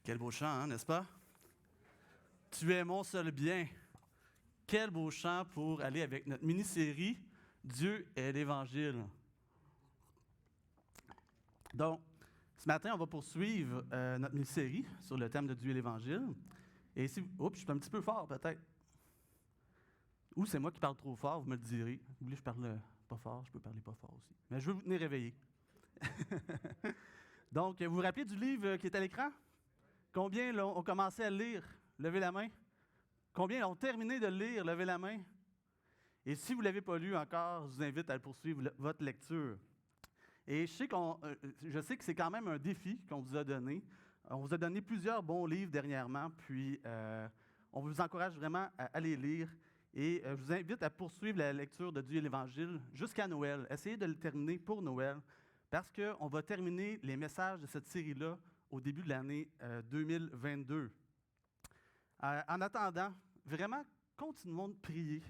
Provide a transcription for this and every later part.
Quel beau chant, hein, n'est-ce pas? Tu es mon seul bien. Quel beau chant pour aller avec notre mini-série Dieu est l'Évangile. Donc, ce matin, on va poursuivre notre mini-série sur le thème de Dieu et l'Évangile. Et si... Oups, je suis un petit peu fort, peut-être. Ou c'est moi qui parle trop fort, vous me le direz. Vous voulez que je parle pas fort? Je peux parler pas fort aussi. Mais je veux vous tenir réveillés. Donc, vous vous rappelez du livre qui est à l'écran? Combien ont commencé à le lire? Levez la main. Combien ont terminé de le lire? Levez la main. Et si vous ne l'avez pas lu encore, je vous invite à le poursuivre votre lecture. Et je sais que c'est quand même un défi qu'on vous a donné. On vous a donné plusieurs bons livres dernièrement, puis on vous encourage vraiment à les lire. Et je vous invite à poursuivre la lecture de Dieu et l'Évangile jusqu'à Noël. Essayez de le terminer pour Noël, parce qu'on va terminer les messages de cette série-là au début de l'année 2022. En attendant, vraiment, continuons de prier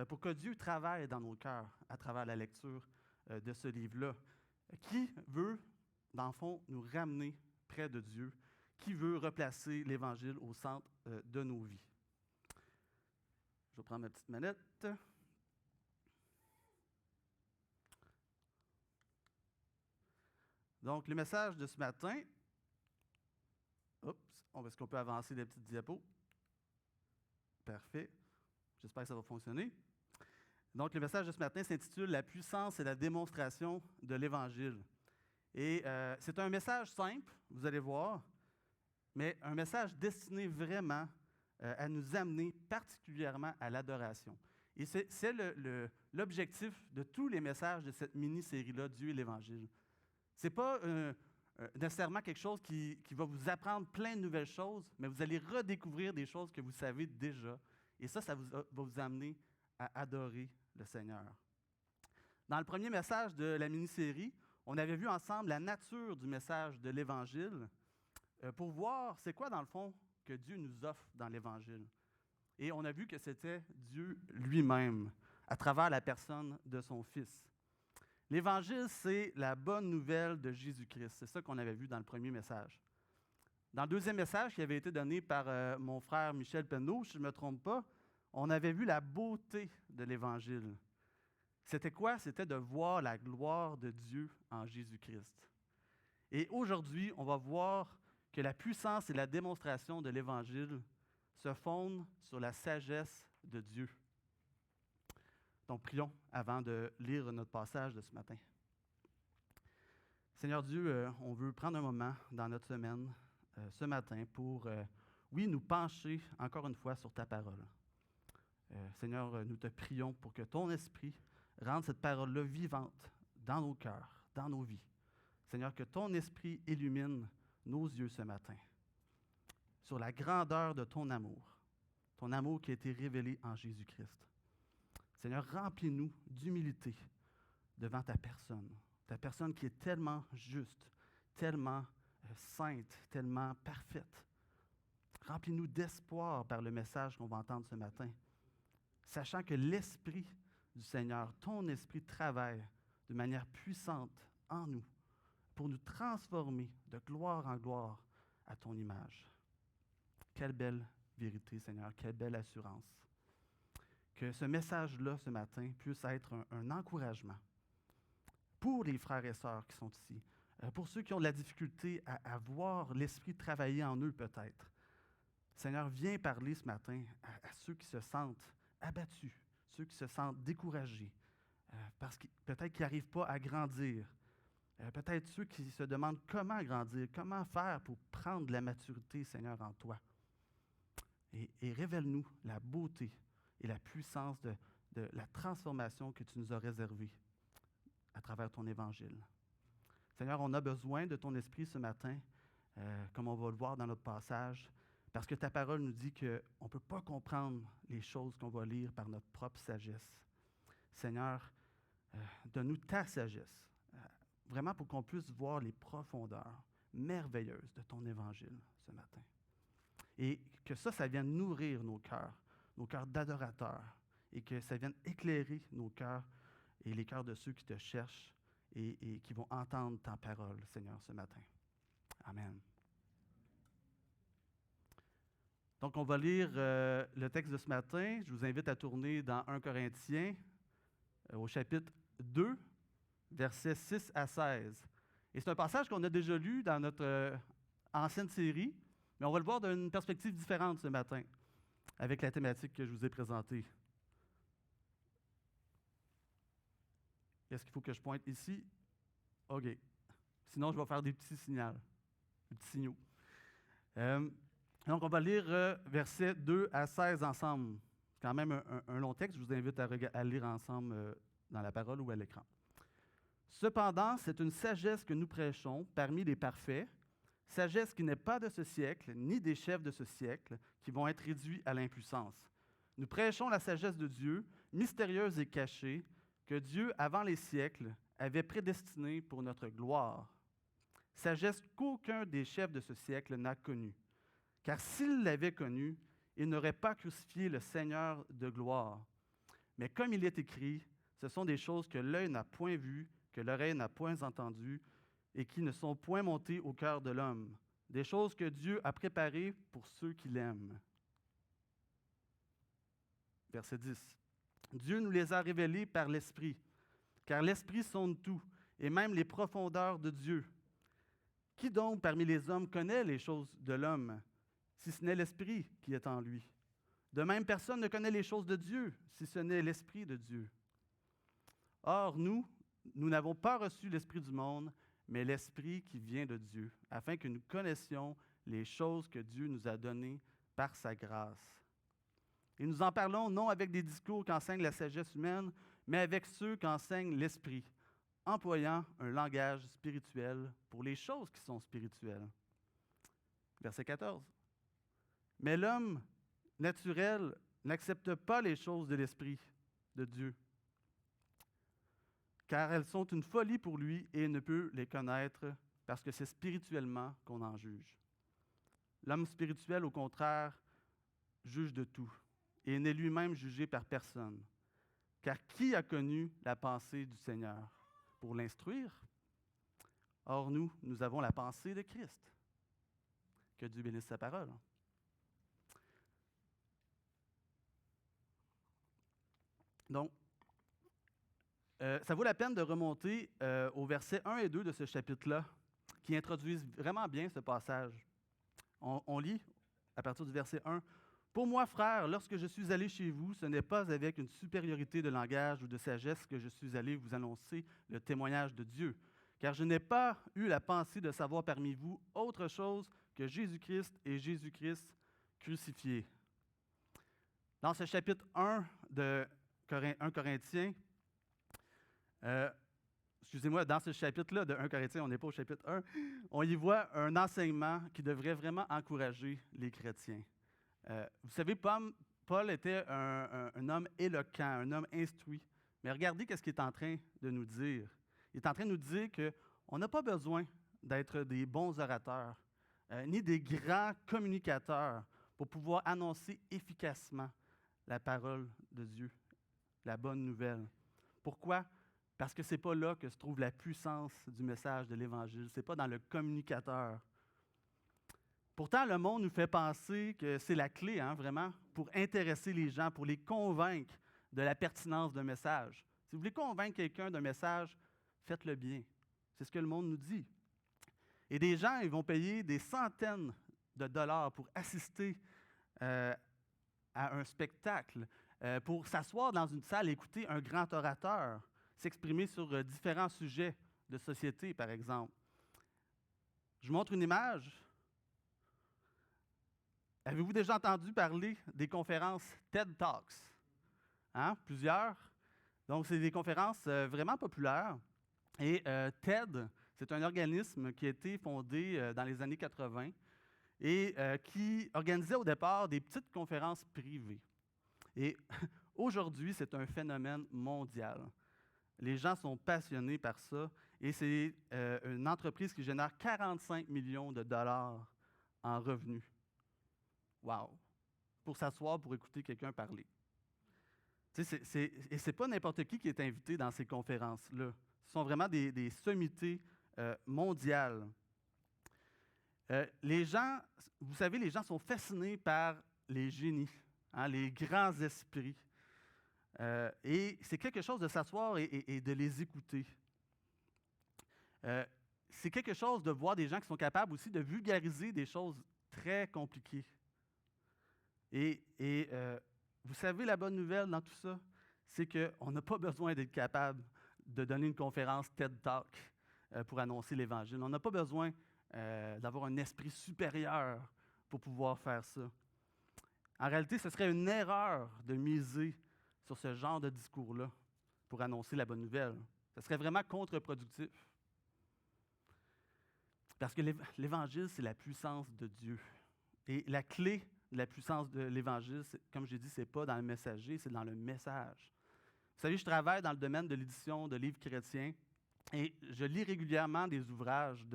pour que Dieu travaille dans nos cœurs à travers la lecture de ce livre-là. Qui veut, dans le fond, nous ramener près de Dieu? Qui veut replacer l'Évangile au centre de nos vies? Je vais prendre ma petite manette. Donc, le message de ce matin. Oups, est-ce qu'on peut avancer les petites diapos? Parfait. J'espère que ça va fonctionner. Donc, le message de ce matin s'intitule « La puissance et la démonstration de l'Évangile ». Et c'est un message simple, vous allez voir, mais un message destiné vraiment à nous amener particulièrement à l'adoration. Et c'est l'objectif de tous les messages de cette mini-série-là, Dieu et l'Évangile. Ce n'est pas nécessairement quelque chose qui va vous apprendre plein de nouvelles choses, mais vous allez redécouvrir des choses que vous savez déjà. Et ça va vous amener à adorer le Seigneur. Dans le premier message de la mini-série, on avait vu ensemble la nature du message de l'Évangile pour voir c'est quoi, dans le fond, que Dieu nous offre dans l'Évangile. Et on a vu que c'était Dieu lui-même, à travers la personne de son Fils. L'Évangile, c'est la bonne nouvelle de Jésus-Christ. C'est ça qu'on avait vu dans le premier message. Dans le deuxième message qui avait été donné par mon frère Michel Penneau, si je ne me trompe pas, on avait vu la beauté de l'Évangile. C'était quoi? C'était de voir la gloire de Dieu en Jésus-Christ. Et aujourd'hui, on va voir que la puissance et la démonstration de l'Évangile se fondent sur la sagesse de Dieu. Donc, prions avant de lire notre passage de ce matin. Seigneur Dieu, on veut prendre un moment dans notre semaine, ce matin, pour, nous pencher encore une fois sur ta parole. Seigneur, nous te prions pour que ton esprit rende cette parole-là vivante dans nos cœurs, dans nos vies. Seigneur, que ton esprit illumine nos yeux ce matin sur la grandeur de ton amour qui a été révélé en Jésus-Christ. Seigneur, remplis-nous d'humilité devant ta personne qui est tellement juste, tellement sainte, tellement parfaite. Remplis-nous d'espoir par le message qu'on va entendre ce matin, sachant que l'Esprit du Seigneur, ton Esprit, travaille de manière puissante en nous pour nous transformer de gloire en gloire à ton image. Quelle belle vérité, Seigneur, quelle belle assurance. Que ce message-là, ce matin, puisse être un encouragement pour les frères et sœurs qui sont ici, pour ceux qui ont de la difficulté à voir l'Esprit travailler en eux peut-être. Seigneur, viens parler ce matin à ceux qui se sentent abattus, ceux qui se sentent découragés, parce que peut-être qu'ils n'arrivent pas à grandir. Peut-être ceux qui se demandent comment grandir, comment faire pour prendre de la maturité, Seigneur, en toi. Et révèle-nous la beauté et la puissance de la transformation que tu nous as réservée à travers ton Évangile. Seigneur, on a besoin de ton esprit ce matin, comme on va le voir dans notre passage, parce que ta parole nous dit qu'on ne peut pas comprendre les choses qu'on va lire par notre propre sagesse. Seigneur, donne-nous ta sagesse, vraiment pour qu'on puisse voir les profondeurs merveilleuses de ton Évangile ce matin. Et que ça vienne nourrir nos cœurs d'adorateurs, et que ça vienne éclairer nos cœurs et les cœurs de ceux qui te cherchent et qui vont entendre ta parole, Seigneur, ce matin. Amen. Donc, on va lire le texte de ce matin. Je vous invite à tourner dans 1 Corinthiens, au chapitre 2, versets 6 à 16. Et c'est un passage qu'on a déjà lu dans notre ancienne série, mais on va le voir d'une perspective différente ce matin, avec la thématique que je vous ai présentée. Est-ce qu'il faut que je pointe ici? OK. Sinon, je vais faire des petits signaux. Des petits signaux. Donc, on va lire versets 2 à 16 ensemble. C'est quand même un long texte. Je vous invite à lire ensemble dans la parole ou à l'écran. Cependant, c'est une sagesse que nous prêchons parmi les parfaits, sagesse qui n'est pas de ce siècle, ni des chefs de ce siècle, qui vont être réduits à l'impuissance. Nous prêchons la sagesse de Dieu, mystérieuse et cachée, que Dieu, avant les siècles, avait prédestinée pour notre gloire. Sagesse qu'aucun des chefs de ce siècle n'a connue. Car s'il l'avait connue, il n'aurait pas crucifié le Seigneur de gloire. Mais comme il est écrit, ce sont des choses que l'œil n'a point vues, que l'oreille n'a point entendues, et qui ne sont point montées au cœur de l'homme. Des choses que Dieu a préparées pour ceux qui l'aiment. Verset 10. Dieu nous les a révélées par l'Esprit, car l'Esprit sonde tout, et même les profondeurs de Dieu. Qui donc parmi les hommes connaît les choses de l'homme, si ce n'est l'Esprit qui est en lui? De même, personne ne connaît les choses de Dieu, si ce n'est l'Esprit de Dieu. Or, nous n'avons pas reçu l'Esprit du monde, mais l'Esprit qui vient de Dieu, afin que nous connaissions les choses que Dieu nous a données par sa grâce. Et nous en parlons non avec des discours qu'enseigne la sagesse humaine, mais avec ceux qu'enseigne l'Esprit, employant un langage spirituel pour les choses qui sont spirituelles. Verset 14. Mais l'homme naturel n'accepte pas les choses de l'Esprit de Dieu, car elles sont une folie pour lui et il ne peut les connaître parce que c'est spirituellement qu'on en juge. L'homme spirituel, au contraire, juge de tout et n'est lui-même jugé par personne. Car qui a connu la pensée du Seigneur pour l'instruire? Or, nous avons la pensée de Christ. Que Dieu bénisse sa parole. Donc, ça vaut la peine de remonter aux versets 1 et 2 de ce chapitre-là, qui introduisent vraiment bien ce passage. On lit à partir du verset 1. « Pour moi, frères, lorsque je suis allé chez vous, ce n'est pas avec une supériorité de langage ou de sagesse que je suis allé vous annoncer le témoignage de Dieu, car je n'ai pas eu la pensée de savoir parmi vous autre chose que Jésus-Christ et Jésus-Christ crucifié. » Dans ce chapitre 1 de 1 Corinthiens, dans ce chapitre-là de 1 Corinthiens, on n'est pas au chapitre 1, on y voit un enseignement qui devrait vraiment encourager les chrétiens. Vous savez, Paul était un homme éloquent, un homme instruit. Mais regardez ce qu'il est en train de nous dire. Il est en train de nous dire qu'on n'a pas besoin d'être des bons orateurs, ni des grands communicateurs pour pouvoir annoncer efficacement la parole de Dieu, la bonne nouvelle. Pourquoi? Parce que ce n'est pas là que se trouve la puissance du message de l'Évangile. Ce n'est pas dans le communicateur. Pourtant, le monde nous fait penser que c'est la clé, vraiment, pour intéresser les gens, pour les convaincre de la pertinence d'un message. Si vous voulez convaincre quelqu'un d'un message, faites-le bien. C'est ce que le monde nous dit. Et des gens, ils vont payer des centaines de dollars pour assister à un spectacle, pour s'asseoir dans une salle et écouter un grand orateur s'exprimer sur différents sujets de société, par exemple. Je vous montre une image. Avez-vous déjà entendu parler des conférences TED Talks? Plusieurs. Donc, c'est des conférences vraiment populaires. Et TED, c'est un organisme qui a été fondé dans les années 80 et qui organisait au départ des petites conférences privées. Et aujourd'hui, c'est un phénomène mondial. Les gens sont passionnés par ça et c'est une entreprise qui génère 45 millions de dollars en revenus. Wow! Pour s'asseoir, pour écouter quelqu'un parler. Et c'est pas n'importe qui est invité dans ces conférences-là. Ce sont vraiment des sommités mondiales. Les gens, vous savez, les gens sont fascinés par les génies, hein, les grands esprits. Et c'est quelque chose de s'asseoir et de les écouter. C'est quelque chose de voir des gens qui sont capables aussi de vulgariser des choses très compliquées. Et vous savez, la bonne nouvelle dans tout ça, c'est qu'on n'a pas besoin d'être capable de donner une conférence TED Talk pour annoncer l'Évangile. On n'a pas besoin d'avoir un esprit supérieur pour pouvoir faire ça. En réalité, ce serait une erreur de miser sur ce genre de discours-là pour annoncer la bonne nouvelle. Ce serait vraiment contre-productif. Parce que l'Évangile, c'est la puissance de Dieu. Et la clé de la puissance de l'Évangile, comme j'ai dit, ce n'est pas dans le messager, c'est dans le message. Vous savez, je travaille dans le domaine de l'édition de livres chrétiens et je lis régulièrement des ouvrages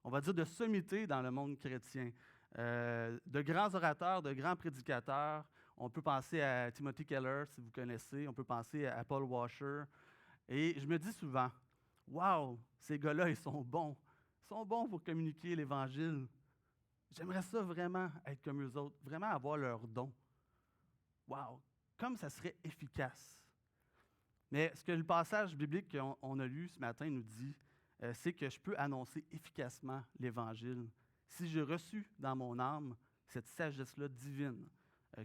on va dire, de sommité dans le monde chrétien. De grands orateurs, de grands prédicateurs. On peut penser à Timothy Keller, si vous connaissez. On peut penser à Paul Washer. Et je me dis souvent, « Wow, ces gars-là, ils sont bons. Ils sont bons pour communiquer l'Évangile. J'aimerais ça vraiment être comme eux autres, vraiment avoir leur don. Wow, comme ça serait efficace. » Mais ce que le passage biblique qu'on a lu ce matin nous dit, c'est que je peux annoncer efficacement l'Évangile si j'ai reçu dans mon âme cette sagesse-là divine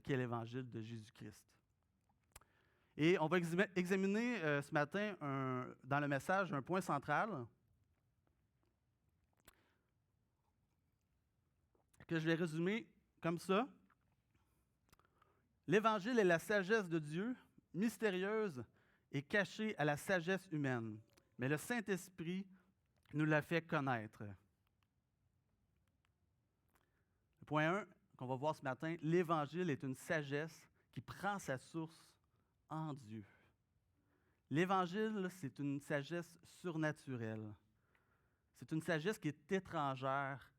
qu'est l'Évangile de Jésus-Christ. Et on va examiner ce matin dans le message un point central que je vais résumer comme ça. L'Évangile est la sagesse de Dieu, mystérieuse et cachée à la sagesse humaine, mais le Saint-Esprit nous l'a fait connaître. Le point 1 qu'on va voir ce matin, l'Évangile est une sagesse qui prend sa source en Dieu. L'Évangile, c'est une sagesse surnaturelle. C'est une sagesse qui est étrangère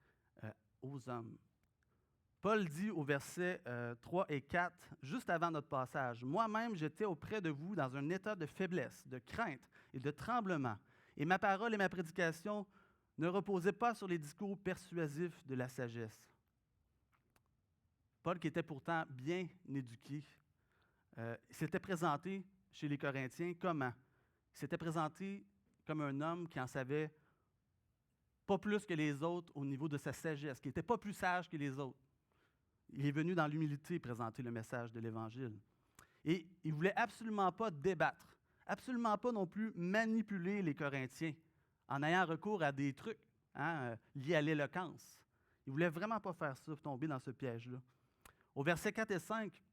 aux hommes. Paul dit au verset 3 et 4, juste avant notre passage, « Moi-même, j'étais auprès de vous dans un état de faiblesse, de crainte et de tremblement, et ma parole et ma prédication ne reposaient pas sur les discours persuasifs de la sagesse. » Paul, qui était pourtant bien éduqué, s'était présenté chez les Corinthiens comment? Il s'était présenté comme un homme qui en savait pas plus que les autres au niveau de sa sagesse, qui n'était pas plus sage que les autres. Il est venu dans l'humilité présenter le message de l'Évangile. Et il ne voulait absolument pas débattre, absolument pas non plus manipuler les Corinthiens en ayant recours à des trucs liés à l'éloquence. Il ne voulait vraiment pas faire ça, tomber dans ce piège-là. Au verset 4 et 5,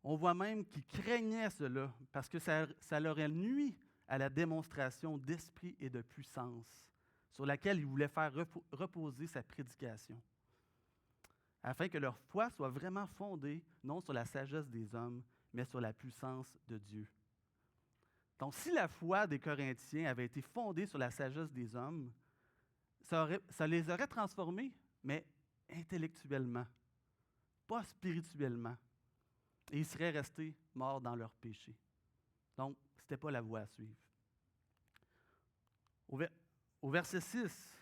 on voit même qu'il craignait cela parce que ça leur a nui à la démonstration d'esprit et de puissance sur laquelle il voulait faire reposer sa prédication, afin que leur foi soit vraiment fondée, non sur la sagesse des hommes, mais sur la puissance de Dieu. Donc, si la foi des Corinthiens avait été fondée sur la sagesse des hommes, ça les aurait transformés, mais intellectuellement, pas spirituellement. Et ils seraient restés morts dans leur péché. Donc, ce n'était pas la voie à suivre. Au verset 6,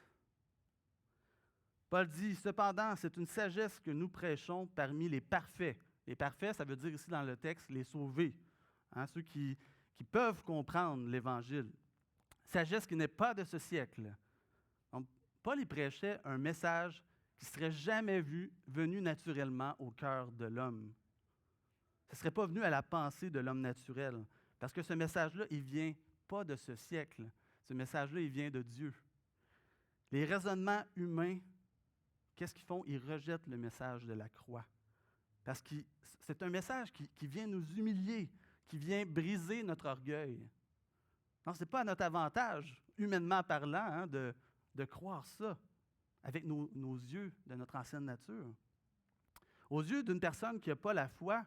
Paul dit, « Cependant, c'est une sagesse que nous prêchons parmi les parfaits. » Les parfaits, ça veut dire ici dans le texte, les sauvés, ceux qui peuvent comprendre l'Évangile. Sagesse qui n'est pas de ce siècle. Donc, Paul y prêchait un message qui ne serait jamais venu naturellement au cœur de l'homme. Ce ne serait pas venu à la pensée de l'homme naturel. Parce que ce message-là, il ne vient pas de ce siècle. Ce message-là, il vient de Dieu. Les raisonnements humains, qu'est-ce qu'ils font? Ils rejettent le message de la croix. Parce que c'est un message qui vient nous humilier, qui vient briser notre orgueil. Non, ce n'est pas à notre avantage, humainement parlant, de croire ça avec nos yeux de notre ancienne nature. Aux yeux d'une personne qui n'a pas la foi,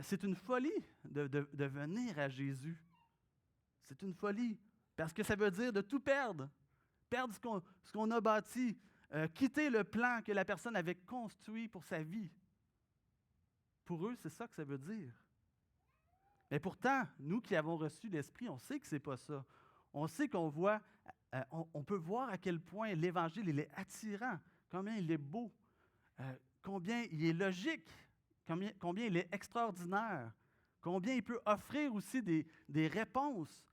c'est une folie de venir à Jésus. C'est une folie, parce que ça veut dire de tout perdre. Perdre ce qu'on a bâti, quitter le plan que la personne avait construit pour sa vie. Pour eux, c'est ça que ça veut dire. Mais pourtant, nous qui avons reçu l'Esprit, on sait que ce n'est pas ça. On sait qu'on peut voir à quel point l'Évangile il est attirant, combien il est beau, combien il est logique, combien il est extraordinaire, combien il peut offrir aussi des réponses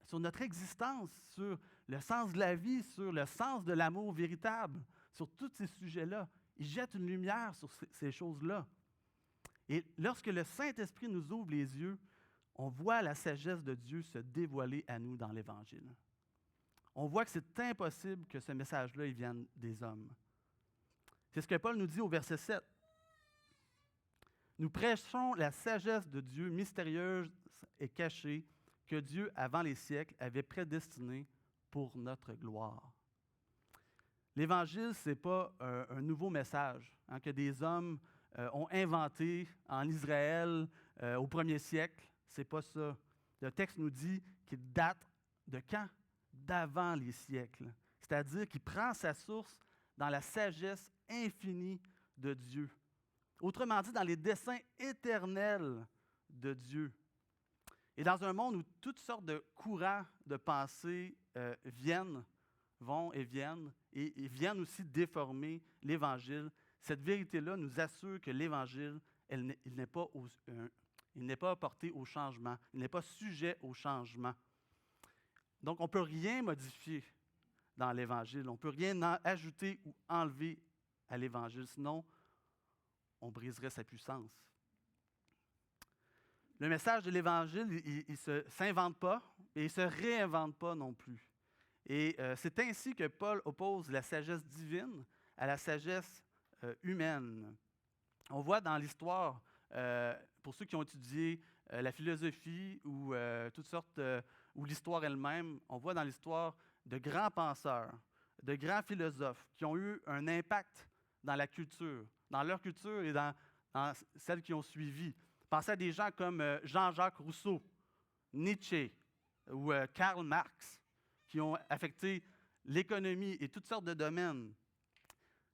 sur notre existence, sur le sens de la vie, sur le sens de l'amour véritable, sur tous ces sujets-là. Il jette une lumière sur ces choses-là. Et lorsque le Saint-Esprit nous ouvre les yeux, on voit la sagesse de Dieu se dévoiler à nous dans l'Évangile. On voit que c'est impossible que ce message-là il vienne des hommes. C'est ce que Paul nous dit au verset 7. Nous prêchons la sagesse de Dieu mystérieuse et cachée que Dieu, avant les siècles, avait prédestinée pour notre gloire. L'Évangile, ce n'est pas un nouveau message que des hommes ont inventé en Israël au 1er siècle. Ce n'est pas ça. Le texte nous dit qu'il date de quand? D'avant les siècles. C'est-à-dire qu'il prend sa source dans la sagesse infinie de Dieu. Autrement dit, dans les desseins éternels de Dieu. Et dans un monde où toutes sortes de courants de pensée vont et viennent aussi déformer l'Évangile, cette vérité-là nous assure que l'Évangile, il n'est pas porté au changement, il n'est pas sujet au changement. Donc, on ne peut rien modifier dans l'Évangile, on ne peut rien ajouter ou enlever à l'Évangile, sinon on briserait sa puissance. Le message de l'Évangile, il ne s'invente pas et il ne se réinvente pas non plus. Et c'est ainsi que Paul oppose la sagesse divine à la sagesse humaine. On voit dans l'histoire, pour ceux qui ont étudié la philosophie ou toutes sortes, ou l'histoire elle-même, on voit dans l'histoire de grands penseurs, de grands philosophes qui ont eu un impact dans la culture, dans leur culture et dans celles qui ont suivi. Pensez à des gens comme Jean-Jacques Rousseau, Nietzsche ou Karl Marx, qui ont affecté l'économie et toutes sortes de domaines.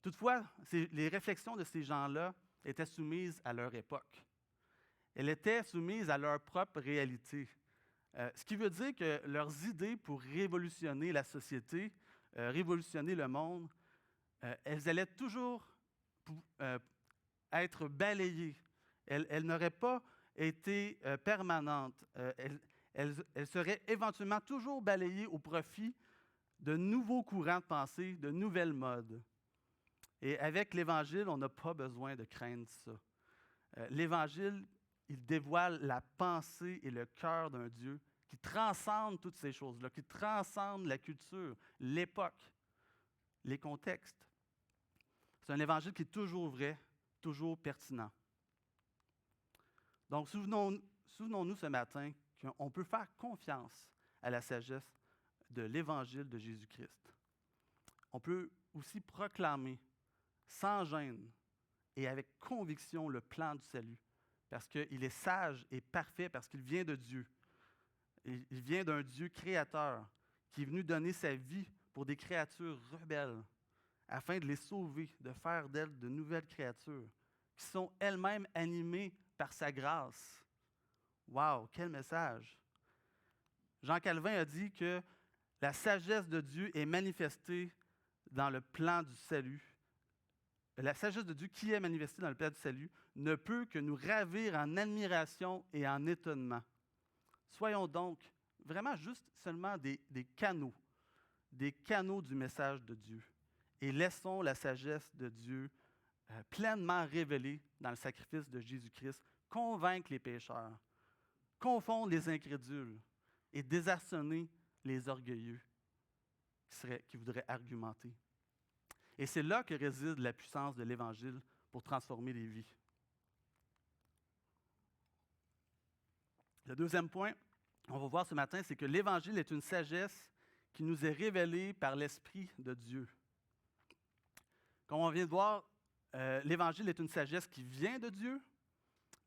Toutefois, les réflexions de ces gens-là étaient soumises à leur époque. Elles étaient soumises à leur propre réalité. Ce qui veut dire que leurs idées pour révolutionner la société, révolutionner le monde, elles allaient toujours être balayées. Elles n'auraient pas été permanentes. Elles seraient éventuellement toujours balayées au profit de nouveaux courants de pensée, de nouvelles modes. Et avec l'Évangile, on n'a pas besoin de craindre ça. L'Évangile, il dévoile la pensée et le cœur d'un Dieu qui transcende toutes ces choses-là, qui transcende la culture, l'époque, les contextes. C'est un Évangile qui est toujours vrai, toujours pertinent. Donc, souvenons-nous ce matin qu'on peut faire confiance à la sagesse de l'Évangile de Jésus-Christ. On peut aussi proclamer sans gêne et avec conviction le plan du salut, parce qu'il est sage et parfait, parce qu'il vient de Dieu. Il vient d'un Dieu créateur qui est venu donner sa vie pour des créatures rebelles, afin de les sauver, de faire d'elles de nouvelles créatures, qui sont elles-mêmes animées par sa grâce. Wow, quel message! Jean Calvin a dit que la sagesse de Dieu est manifestée dans le plan du salut. La sagesse de Dieu qui est manifestée dans le plan du salut ne peut que nous ravir en admiration et en étonnement. Soyons donc vraiment juste seulement des canaux du message de Dieu. Et laissons la sagesse de Dieu pleinement révélée dans le sacrifice de Jésus-Christ convaincre les pécheurs, confondre les incrédules et désarçonner les orgueilleux qui voudraient argumenter. Et c'est là que réside la puissance de l'Évangile pour transformer les vies. Le deuxième point qu'on va voir ce matin, c'est que l'Évangile est une sagesse qui nous est révélée par l'Esprit de Dieu. Comme on vient de voir, l'Évangile est une sagesse qui vient de Dieu,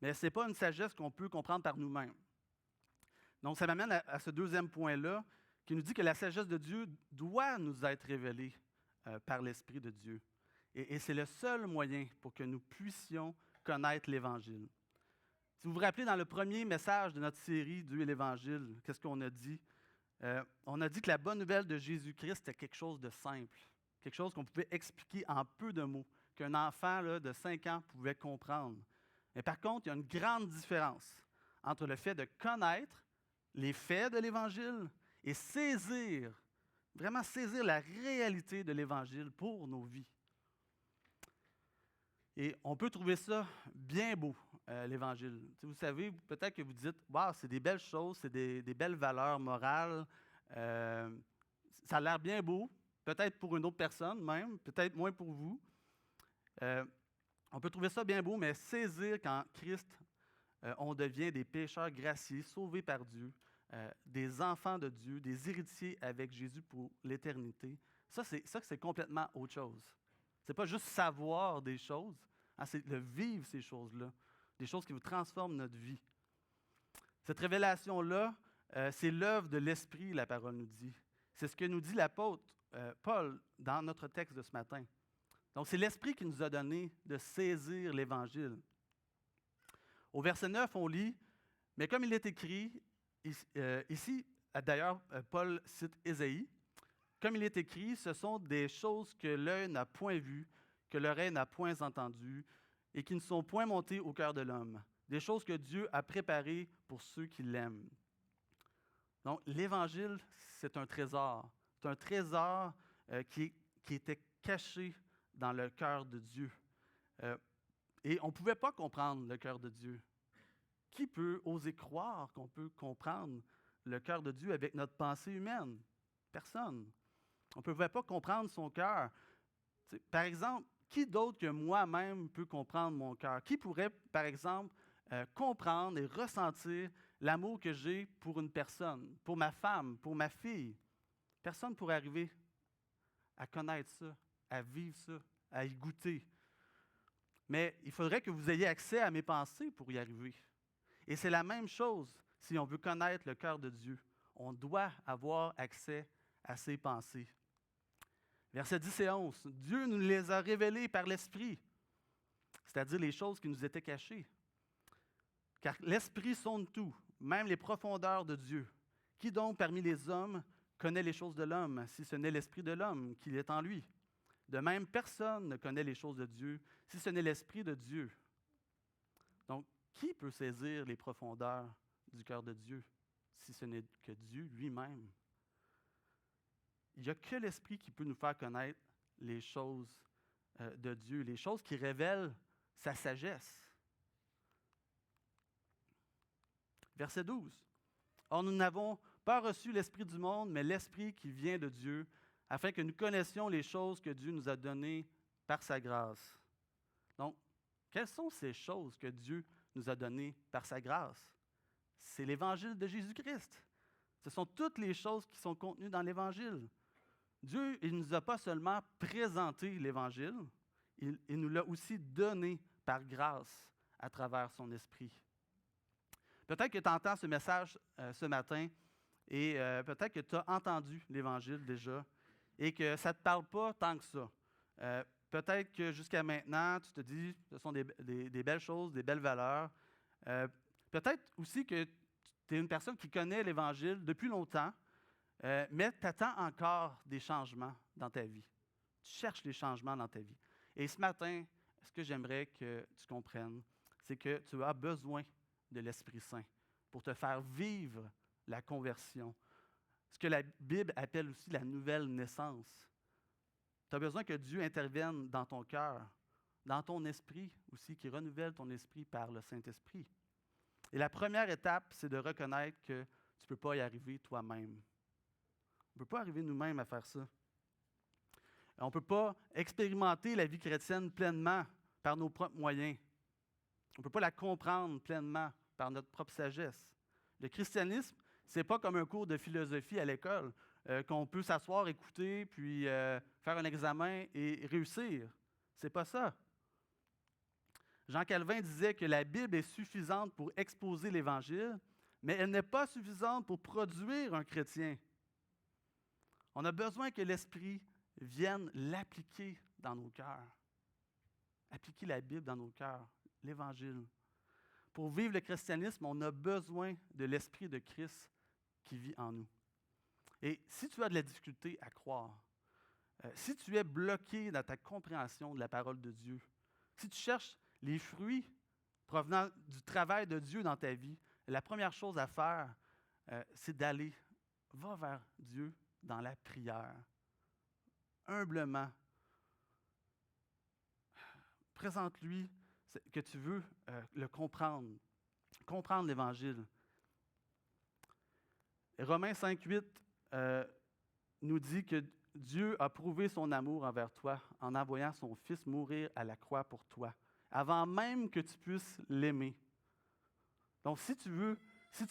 mais ce n'est pas une sagesse qu'on peut comprendre par nous-mêmes. Donc, ça m'amène à ce deuxième point-là, qui nous dit que la sagesse de Dieu doit nous être révélée par l'Esprit de Dieu. Et c'est le seul moyen pour que nous puissions connaître l'Évangile. Si vous vous rappelez, dans le premier message de notre série « Dieu et l'Évangile », qu'est-ce qu'on a dit? On a dit que la bonne nouvelle de Jésus-Christ était quelque chose de simple, quelque chose qu'on pouvait expliquer en peu de mots, qu'un enfant là, de 5 ans pouvait comprendre. Mais par contre, il y a une grande différence entre le fait de connaître les faits de l'Évangile et vraiment saisir la réalité de l'Évangile pour nos vies. Et on peut trouver ça bien beau, l'Évangile. Vous savez, peut-être que vous dites, « Wow, c'est des belles choses, c'est des belles valeurs morales. Ça a l'air bien beau, peut-être pour une autre personne même, peut-être moins pour vous. On peut trouver ça bien beau, mais saisir qu'en Christ, on devient des pécheurs graciés, sauvés par Dieu, des enfants de Dieu, des héritiers avec Jésus pour l'éternité, c'est complètement autre chose. Ce n'est pas juste savoir des choses, hein, c'est de vivre ces choses-là, des choses qui vous transforment notre vie. Cette révélation-là, c'est l'œuvre de l'Esprit, la parole nous dit. C'est ce que nous dit l'apôtre Paul dans notre texte de ce matin. Donc, c'est l'Esprit qui nous a donné de saisir l'Évangile. Au verset 9, on lit, « Mais comme il est écrit, ici, d'ailleurs, Paul cite Ésaïe, comme il est écrit, ce sont des choses que l'œil n'a point vues, que l'oreille n'a point entendues, et qui ne sont point montées au cœur de l'homme. Des choses que Dieu a préparées pour ceux qui l'aiment. » Donc, l'Évangile, c'est un trésor. C'est un trésor qui était caché dans le cœur de Dieu. Et on ne pouvait pas comprendre le cœur de Dieu. Qui peut oser croire qu'on peut comprendre le cœur de Dieu avec notre pensée humaine? Personne. On ne pouvait pas comprendre son cœur. Par exemple, qui d'autre que moi-même peut comprendre mon cœur? Qui pourrait, par exemple, comprendre et ressentir l'amour que j'ai pour une personne, pour ma femme, pour ma fille? Personne ne pourrait arriver à connaître ça, à vivre ça, à y goûter. Mais il faudrait que vous ayez accès à mes pensées pour y arriver. Et c'est la même chose si on veut connaître le cœur de Dieu. On doit avoir accès à ses pensées. Versets 10 et 11. « Dieu nous les a révélées par l'Esprit, c'est-à-dire les choses qui nous étaient cachées. Car l'Esprit sonde tout, même les profondeurs de Dieu. Qui donc parmi les hommes connaît les choses de l'homme, si ce n'est l'Esprit de l'homme qui est en lui? De même, personne ne connaît les choses de Dieu, si ce n'est l'Esprit de Dieu. » Donc, qui peut saisir les profondeurs du cœur de Dieu, si ce n'est que Dieu lui-même? Il n'y a que l'Esprit qui peut nous faire connaître les choses de Dieu, les choses qui révèlent sa sagesse. Verset 12. « Or, nous n'avons pas reçu l'Esprit du monde, mais l'Esprit qui vient de Dieu, afin que nous connaissions les choses que Dieu nous a données par sa grâce. » Donc, quelles sont ces choses que Dieu nous a données par sa grâce? C'est l'Évangile de Jésus-Christ. Ce sont toutes les choses qui sont contenues dans l'Évangile. Dieu, il ne nous a pas seulement présenté l'Évangile, il nous l'a aussi donné par grâce à travers son Esprit. Peut-être que tu entends ce message ce matin et peut-être que tu as entendu l'Évangile déjà et que ça ne te parle pas tant que ça. Peut-être que jusqu'à maintenant, tu te dis que ce sont des belles choses, des belles valeurs. Peut-être aussi que tu es une personne qui connaît l'Évangile depuis longtemps, mais tu attends encore des changements dans ta vie. Tu cherches les changements dans ta vie. Et ce matin, ce que j'aimerais que tu comprennes, c'est que tu as besoin de l'Esprit Saint pour te faire vivre la conversion. Ce que la Bible appelle aussi la nouvelle naissance. Tu as besoin que Dieu intervienne dans ton cœur, dans ton esprit aussi, qui renouvelle ton esprit par le Saint-Esprit. Et la première étape, c'est de reconnaître que tu ne peux pas y arriver toi-même. On ne peut pas arriver nous-mêmes à faire ça. On ne peut pas expérimenter la vie chrétienne pleinement par nos propres moyens. On ne peut pas la comprendre pleinement par notre propre sagesse. Le christianisme, ce n'est pas comme un cours de philosophie à l'école, qu'on peut s'asseoir, écouter, puis faire un examen et réussir. Ce n'est pas ça. Jean Calvin disait que la Bible est suffisante pour exposer l'Évangile, mais elle n'est pas suffisante pour produire un chrétien. On a besoin que l'Esprit vienne l'appliquer dans nos cœurs. Appliquer la Bible dans nos cœurs, l'Évangile. Pour vivre le christianisme, on a besoin de l'Esprit de Christ qui vit en nous. Et si tu as de la difficulté à croire, Si tu es bloqué dans ta compréhension de la parole de Dieu, si tu cherches les fruits provenant du travail de Dieu dans ta vie, la première chose à faire, c'est d'aller, va vers Dieu dans la prière, humblement. Présente-lui que tu veux le comprendre l'Évangile. Romains 5,8 nous dit que Dieu a prouvé son amour envers toi en envoyant son Fils mourir à la croix pour toi, avant même que tu puisses l'aimer. Donc, si tu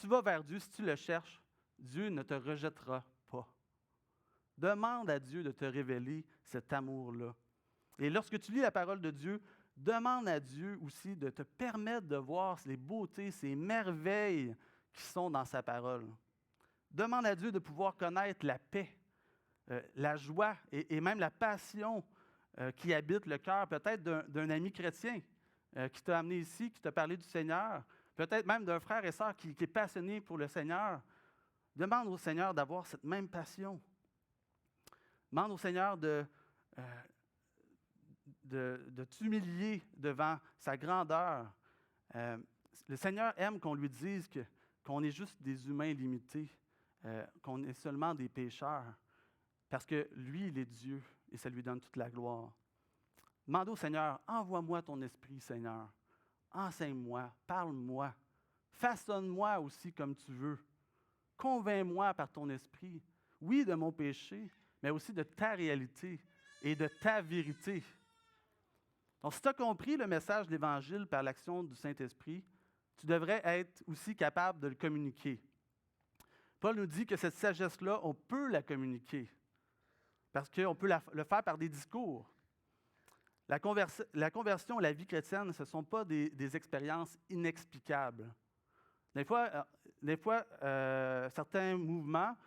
vas vers Dieu, si tu le cherches, Dieu ne te rejettera pas. Demande à Dieu de te révéler cet amour-là. Et lorsque tu lis la parole de Dieu, demande à Dieu aussi de te permettre de voir les beautés, ces merveilles qui sont dans sa parole. Demande à Dieu de pouvoir connaître la paix, la joie et même la passion qui habite le cœur, peut-être d'un ami chrétien qui t'a amené ici, qui t'a parlé du Seigneur, peut-être même d'un frère et sœur qui est passionné pour le Seigneur. Demande au Seigneur d'avoir cette même passion. Demande au Seigneur de t'humilier devant sa grandeur. Le Seigneur aime qu'on lui dise qu'on est juste des humains limités, qu'on est seulement des pécheurs, parce que lui, il est Dieu et ça lui donne toute la gloire. Demande au Seigneur, envoie-moi ton esprit, Seigneur. Enseigne-moi, parle-moi, façonne-moi aussi comme tu veux. Convainc-moi par ton esprit, oui, de mon péché, mais aussi de ta réalité et de ta vérité. Donc, si tu as compris le message de l'Évangile par l'action du Saint-Esprit, tu devrais être aussi capable de le communiquer. Paul nous dit que cette sagesse-là, on peut la communiquer, parce qu'on peut le faire par des discours. La conversion à la vie chrétienne, ce ne sont pas des expériences inexplicables. Des fois, certains mouvements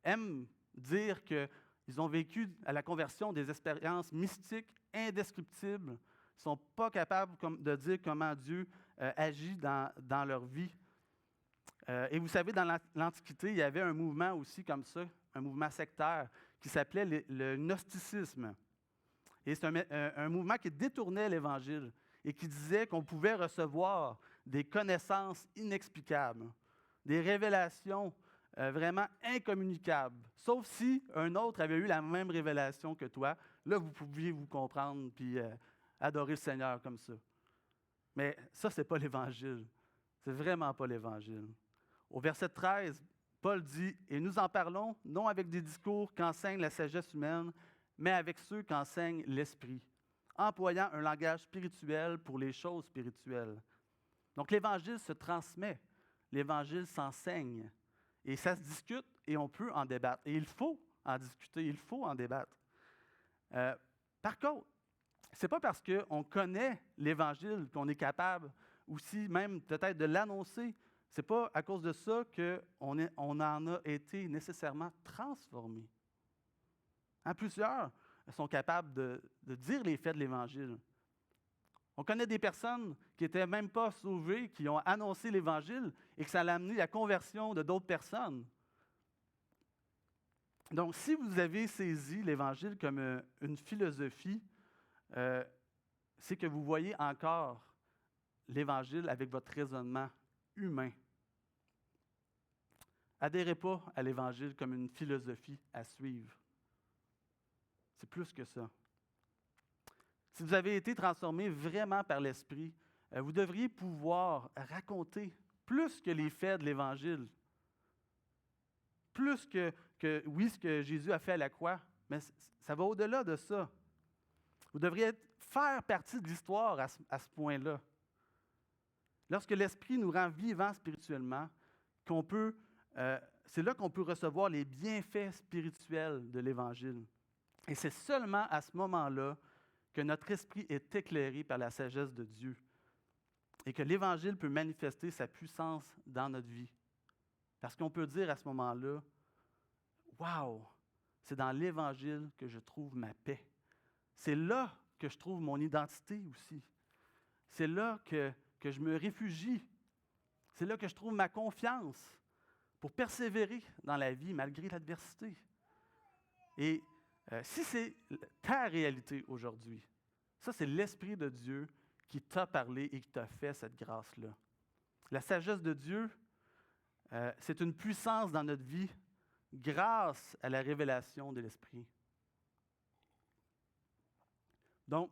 aiment dire qu'ils ont vécu à la conversion des expériences mystiques, indescriptibles. Ils ne sont pas capables de dire comment Dieu agit dans leur vie. Et vous savez, dans l'Antiquité, il y avait un mouvement aussi comme ça, un mouvement sectaire, qui s'appelait le gnosticisme. Et c'est un mouvement qui détournait l'Évangile et qui disait qu'on pouvait recevoir des connaissances inexplicables, des révélations vraiment incommunicables, sauf si un autre avait eu la même révélation que toi. Là, vous pouviez vous comprendre puis adorer le Seigneur comme ça. Mais ça, ce n'est pas l'Évangile. C'est vraiment pas l'Évangile. Au verset 13, Paul dit « Et nous en parlons, non avec des discours qu'enseigne la sagesse humaine, mais avec ceux qu'enseigne l'Esprit, employant un langage spirituel pour les choses spirituelles. » Donc, l'Évangile se transmet, l'Évangile s'enseigne, et ça se discute, et on peut en débattre. Et il faut en discuter, il faut en débattre. Par contre, ce n'est pas parce qu'on connaît l'Évangile qu'on est capable aussi même peut-être de l'annoncer. Ce n'est pas à cause de ça qu'on en a été nécessairement transformés. Plusieurs sont capables de dire les faits de l'Évangile. On connaît des personnes qui n'étaient même pas sauvées, qui ont annoncé l'Évangile et que ça a amené la conversion de d'autres personnes. Donc, si vous avez saisi l'Évangile comme une philosophie, c'est que vous voyez encore l'Évangile avec votre raisonnement humain. Adhérez pas à l'Évangile comme une philosophie à suivre. C'est plus que ça. Si vous avez été transformé vraiment par l'Esprit, vous devriez pouvoir raconter plus que les faits de l'Évangile. Plus que oui, ce que Jésus a fait à la croix, mais ça va au-delà de ça. Vous devriez faire partie de l'histoire à ce point-là. Lorsque l'Esprit nous rend vivants spirituellement, c'est là qu'on peut recevoir les bienfaits spirituels de l'Évangile. Et c'est seulement à ce moment-là que notre esprit est éclairé par la sagesse de Dieu et que l'Évangile peut manifester sa puissance dans notre vie. Parce qu'on peut dire à ce moment-là, « Wow, c'est dans l'Évangile que je trouve ma paix. C'est là que je trouve mon identité aussi. C'est là que je me réfugie. C'est là que je trouve ma confiance pour persévérer dans la vie malgré l'adversité. » Et Si c'est ta réalité aujourd'hui, ça c'est l'Esprit de Dieu qui t'a parlé et qui t'a fait cette grâce-là. La sagesse de Dieu, c'est une puissance dans notre vie grâce à la révélation de l'Esprit. Donc,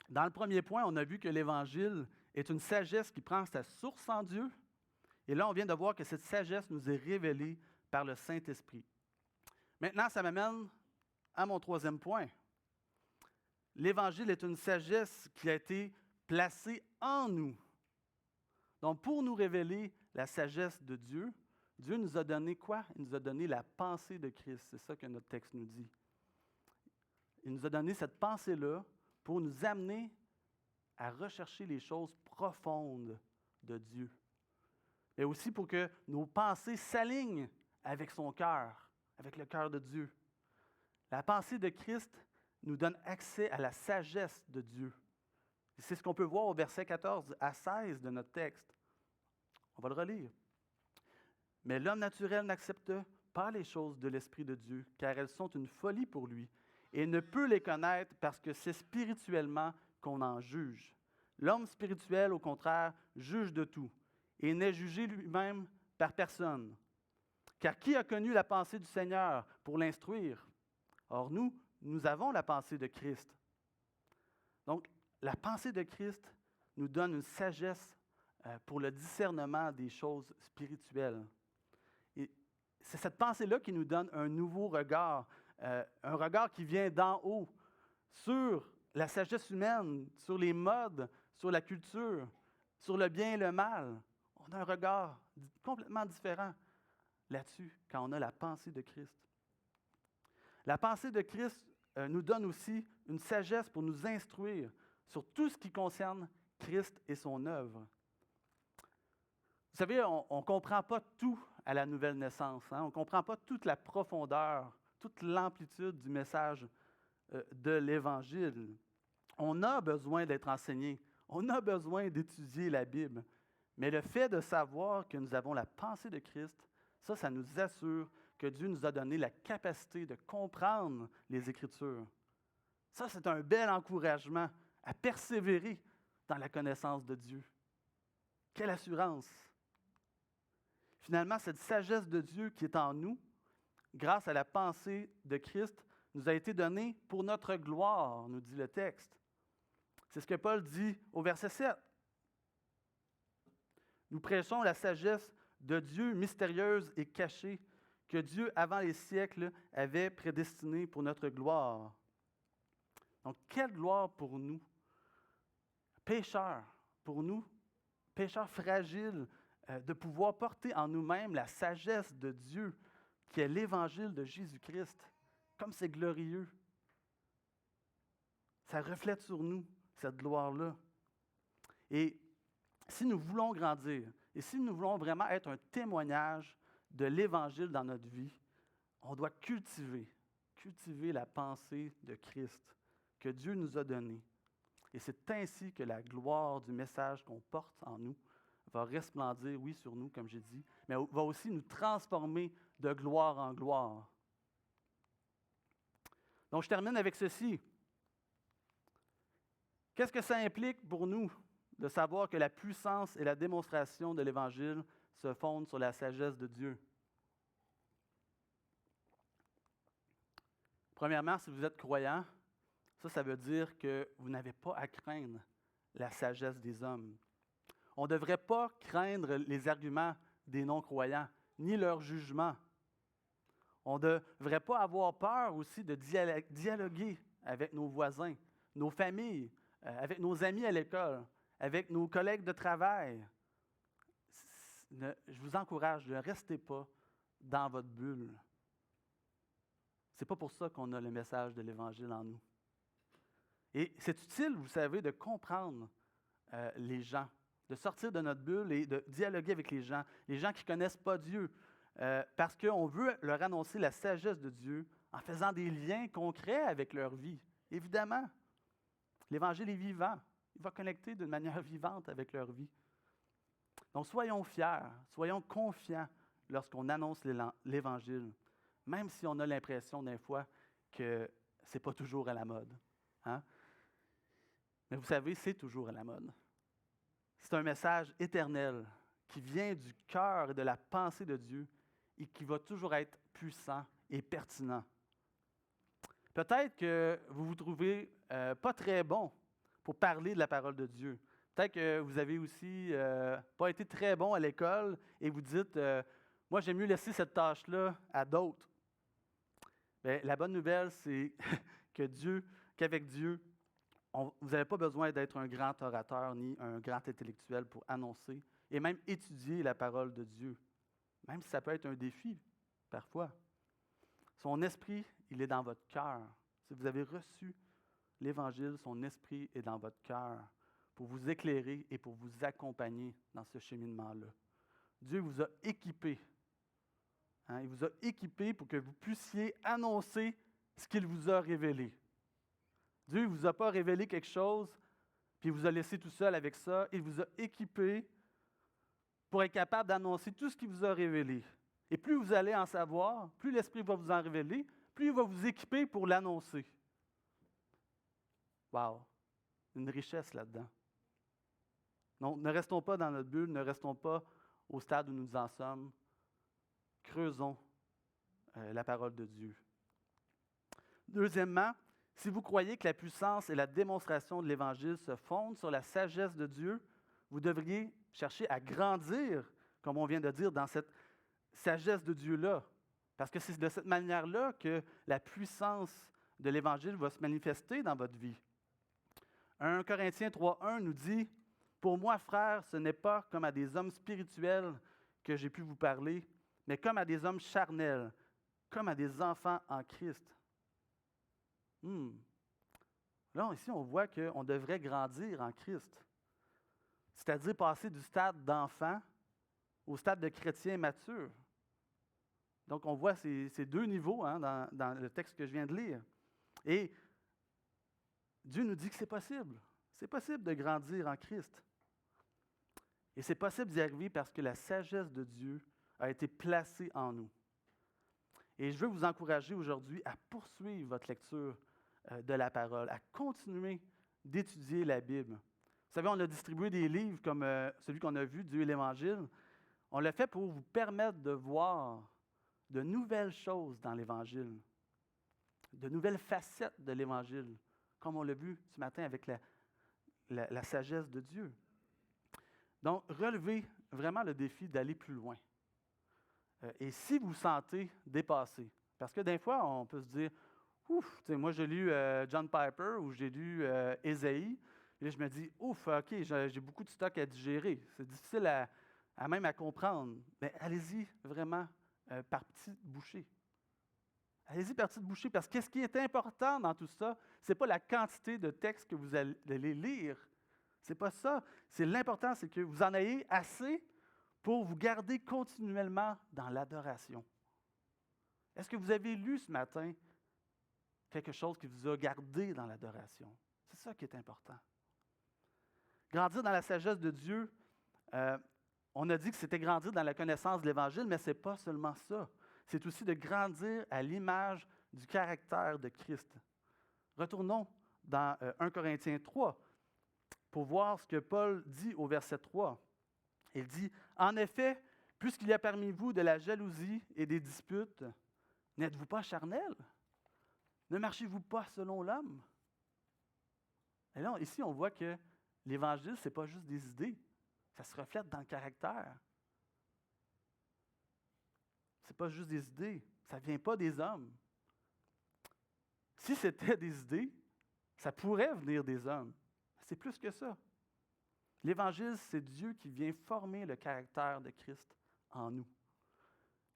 dans le premier point, on a vu que l'Évangile est une sagesse qui prend sa source en Dieu. Et là, on vient de voir que cette sagesse nous est révélée par le Saint-Esprit. Maintenant, ça m'amène à mon troisième point. L'Évangile est une sagesse qui a été placée en nous. Donc, pour nous révéler la sagesse de Dieu, Dieu nous a donné quoi? Il nous a donné la pensée de Christ. C'est ça que notre texte nous dit. Il nous a donné cette pensée-là pour nous amener à rechercher les choses profondes de Dieu. Mais aussi pour que nos pensées s'alignent avec son cœur, avec le cœur de Dieu. La pensée de Christ nous donne accès à la sagesse de Dieu. C'est ce qu'on peut voir au verset 14 à 16 de notre texte. On va le relire. Mais l'homme naturel n'accepte pas les choses de l'Esprit de Dieu, car elles sont une folie pour lui, et ne peut les connaître parce que c'est spirituellement qu'on en juge. L'homme spirituel, au contraire, juge de tout, et n'est jugé lui-même par personne. Car qui a connu la pensée du Seigneur pour l'instruire? Or nous avons la pensée de Christ. Donc, la pensée de Christ nous donne une sagesse pour le discernement des choses spirituelles. Et c'est cette pensée-là qui nous donne un nouveau regard, un regard qui vient d'en haut sur la sagesse humaine, sur les modes, sur la culture, sur le bien et le mal. On a un regard complètement différent là-dessus quand on a la pensée de Christ. La pensée de Christ nous donne aussi une sagesse pour nous instruire sur tout ce qui concerne Christ et son œuvre. Vous savez, on ne comprend pas tout à la nouvelle naissance. Hein? On ne comprend pas toute la profondeur, toute l'amplitude du message de l'Évangile. On a besoin d'être enseigné. On a besoin d'étudier la Bible. Mais le fait de savoir que nous avons la pensée de Christ, ça nous assure que Dieu nous a donné la capacité de comprendre les Écritures. Ça, c'est un bel encouragement à persévérer dans la connaissance de Dieu. Quelle assurance! Finalement, cette sagesse de Dieu qui est en nous, grâce à la pensée de Christ, nous a été donnée pour notre gloire, nous dit le texte. C'est ce que Paul dit au verset 7. Nous prêchons la sagesse de Dieu mystérieuse et cachée que Dieu, avant les siècles, avait prédestinée pour notre gloire. Donc, quelle gloire pour nous, pécheurs, pour nous, pécheurs fragiles, de pouvoir porter en nous-mêmes la sagesse de Dieu, qui est l'Évangile de Jésus-Christ. Comme c'est glorieux. Ça reflète sur nous, cette gloire-là. Et si nous voulons grandir, et si nous voulons vraiment être un témoignage de l'Évangile dans notre vie, on doit cultiver la pensée de Christ que Dieu nous a donnée. Et c'est ainsi que la gloire du message qu'on porte en nous va resplendir, oui, sur nous, comme j'ai dit, mais va aussi nous transformer de gloire en gloire. Donc, je termine avec ceci. Qu'est-ce que ça implique pour nous de savoir que la puissance et la démonstration de l'Évangile se fondent sur la sagesse de Dieu? Premièrement, si vous êtes croyant, ça veut dire que vous n'avez pas à craindre la sagesse des hommes. On ne devrait pas craindre les arguments des non-croyants, ni leur jugement. On ne devrait pas avoir peur aussi de dialoguer avec nos voisins, nos familles, avec nos amis à l'école, avec nos collègues de travail. Je vous encourage, ne restez pas dans votre bulle. Ce n'est pas pour ça qu'on a le message de l'Évangile en nous. Et c'est utile, vous savez, de comprendre les gens, de sortir de notre bulle et de dialoguer avec les gens qui ne connaissent pas Dieu, parce qu'on veut leur annoncer la sagesse de Dieu en faisant des liens concrets avec leur vie. Évidemment, l'Évangile est vivant. Il va connecter d'une manière vivante avec leur vie. Donc, soyons fiers, soyons confiants lorsqu'on annonce l'Évangile, même si on a l'impression des fois que c'est pas toujours à la mode. Hein? Mais vous savez, c'est toujours à la mode. C'est un message éternel qui vient du cœur et de la pensée de Dieu et qui va toujours être puissant et pertinent. Peut-être que vous vous trouvez pas très bon pour parler de la parole de Dieu. Peut-être que vous avez aussi pas été très bon à l'école et vous dites moi, j'aime mieux laisser cette tâche-là à d'autres. Bien, la bonne nouvelle, c'est qu'avec Dieu, vous n'avez pas besoin d'être un grand orateur ni un grand intellectuel pour annoncer et même étudier la parole de Dieu, même si ça peut être un défi parfois. Son esprit, il est dans votre cœur. Si vous avez reçu l'Évangile, son esprit est dans votre cœur pour vous éclairer et pour vous accompagner dans ce cheminement-là. Dieu vous a équipé. Hein, il vous a équipé pour que vous puissiez annoncer ce qu'il vous a révélé. Dieu ne vous a pas révélé quelque chose, puis il vous a laissé tout seul avec ça. Il vous a équipé pour être capable d'annoncer tout ce qu'il vous a révélé. Et plus vous allez en savoir, plus l'Esprit va vous en révéler, plus il va vous équiper pour l'annoncer. Wow! Une richesse là-dedans. Donc, ne restons pas dans notre bulle, ne restons pas au stade où nous en sommes. Creusons la parole de Dieu. Deuxièmement, si vous croyez que la puissance et la démonstration de l'Évangile se fondent sur la sagesse de Dieu, vous devriez chercher à grandir, comme on vient de dire, dans cette sagesse de Dieu-là. Parce que c'est de cette manière-là que la puissance de l'Évangile va se manifester dans votre vie. 1 Corinthiens 3,1 nous dit « Pour moi, frères, ce n'est pas comme à des hommes spirituels que j'ai pu vous parler, mais comme à des hommes charnels, comme à des enfants en Christ. » Là, ici, on voit qu'on devrait grandir en Christ. C'est-à-dire passer du stade d'enfant au stade de chrétien mature. Donc, on voit ces deux niveaux dans le texte que je viens de lire. Et Dieu nous dit que c'est possible. C'est possible de grandir en Christ. Et c'est possible d'y arriver parce que la sagesse de Dieu a été placée en nous. Et je veux vous encourager aujourd'hui à poursuivre votre lecture de la parole, à continuer d'étudier la Bible. Vous savez, on a distribué des livres comme celui qu'on a vu, Dieu et l'Évangile. On l'a fait pour vous permettre de voir de nouvelles choses dans l'Évangile, de nouvelles facettes de l'Évangile, comme on l'a vu ce matin avec la sagesse de Dieu. Donc, relevez vraiment le défi d'aller plus loin. Et si vous vous sentez dépassé, parce que des fois, on peut se dire, ouf, moi j'ai lu John Piper ou j'ai lu Ésaïe, et là, je me dis, ouf, OK, j'ai beaucoup de stock à digérer. C'est difficile à comprendre. Mais allez-y vraiment par petites bouchées. Allez-y par petites bouchées, parce que ce qui est important dans tout ça, ce n'est pas la quantité de textes que vous allez lire. Ce n'est pas ça. L'important, c'est que vous en ayez assez pour vous garder continuellement dans l'adoration. Est-ce que vous avez lu ce matin quelque chose qui vous a gardé dans l'adoration? C'est ça qui est important. Grandir dans la sagesse de Dieu, on a dit que c'était grandir dans la connaissance de l'Évangile, mais ce n'est pas seulement ça. C'est aussi de grandir à l'image du caractère de Christ. Retournons dans 1 Corinthiens 3 pour voir ce que Paul dit au verset 3. Il dit « En effet, puisqu'il y a parmi vous de la jalousie et des disputes, n'êtes-vous pas charnels? Ne marchez-vous pas selon l'homme? » Et là, ici, on voit que l'Évangile, ce n'est pas juste des idées. Ça se reflète dans le caractère. Ce n'est pas juste des idées. Ça ne vient pas des hommes. Si c'était des idées, ça pourrait venir des hommes. C'est plus que ça. L'Évangile, c'est Dieu qui vient former le caractère de Christ en nous.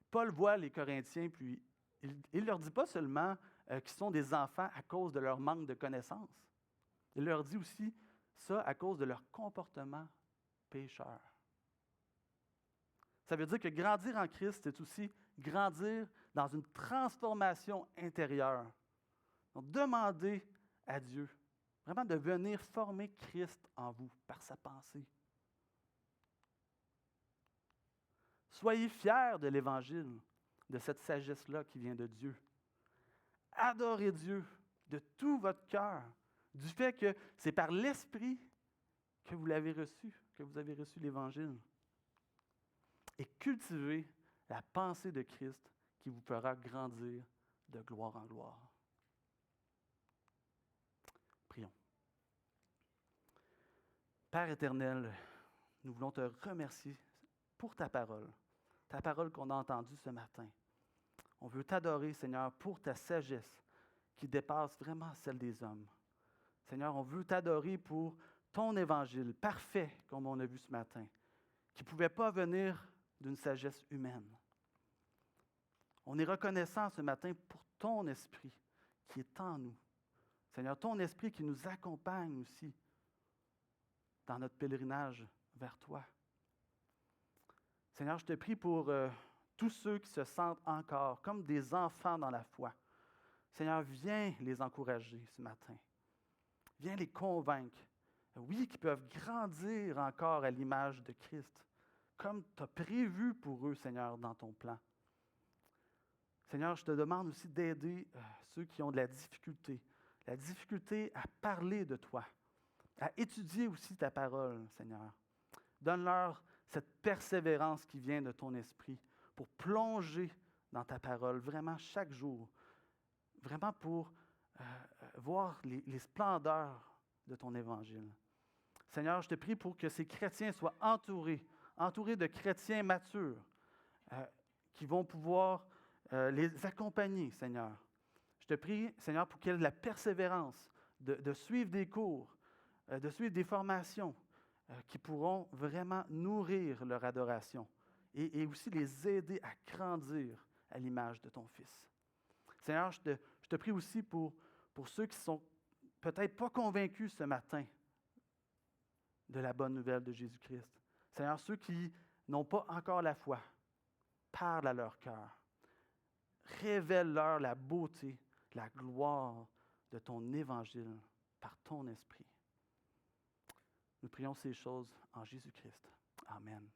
Paul voit les Corinthiens, puis il ne leur dit pas seulement qu'ils sont des enfants à cause de leur manque de connaissances. Il leur dit aussi ça à cause de leur comportement pécheur. Ça veut dire que grandir en Christ, c'est aussi grandir dans une transformation intérieure. Donc, demandez à Dieu vraiment de venir former Christ en vous par sa pensée. Soyez fiers de l'Évangile, de cette sagesse-là qui vient de Dieu. Adorez Dieu de tout votre cœur, du fait que c'est par l'Esprit que vous l'avez reçu, que vous avez reçu l'Évangile. Et cultivez la pensée de Christ qui vous fera grandir de gloire en gloire. Prions. Père éternel, nous voulons te remercier pour ta parole qu'on a entendue ce matin. On veut t'adorer, Seigneur, pour ta sagesse qui dépasse vraiment celle des hommes. Seigneur, on veut t'adorer pour ton évangile parfait, comme on a vu ce matin, qui ne pouvait pas venir d'une sagesse humaine. On est reconnaissant ce matin pour ton esprit qui est en nous. Seigneur, ton esprit qui nous accompagne aussi dans notre pèlerinage vers toi. Seigneur, je te prie pour tous ceux qui se sentent encore comme des enfants dans la foi. Seigneur, viens les encourager ce matin. Viens les convaincre. Oui, qu'ils peuvent grandir encore à l'image de Christ, comme tu as prévu pour eux, Seigneur, dans ton plan. Seigneur, je te demande aussi d'aider ceux qui ont de la difficulté à parler de toi, à étudier aussi ta parole, Seigneur. Donne-leur cette persévérance qui vient de ton esprit pour plonger dans ta parole vraiment chaque jour, vraiment pour voir les splendeurs de ton évangile. Seigneur, je te prie pour que ces chrétiens soient entourés de chrétiens matures qui vont pouvoir les accompagner, Seigneur. Je te prie, Seigneur, pour qu'il y ait de la persévérance, de suivre des cours, de suivre des formations qui pourront vraiment nourrir leur adoration et aussi les aider à grandir à l'image de ton Fils. Seigneur, je te prie aussi pour ceux qui sont peut-être pas convaincus ce matin de la bonne nouvelle de Jésus-Christ. Seigneur, ceux qui n'ont pas encore la foi, parle à leur cœur. Révèle-leur la beauté, la gloire de ton évangile par ton esprit. Nous prions ces choses en Jésus-Christ. Amen.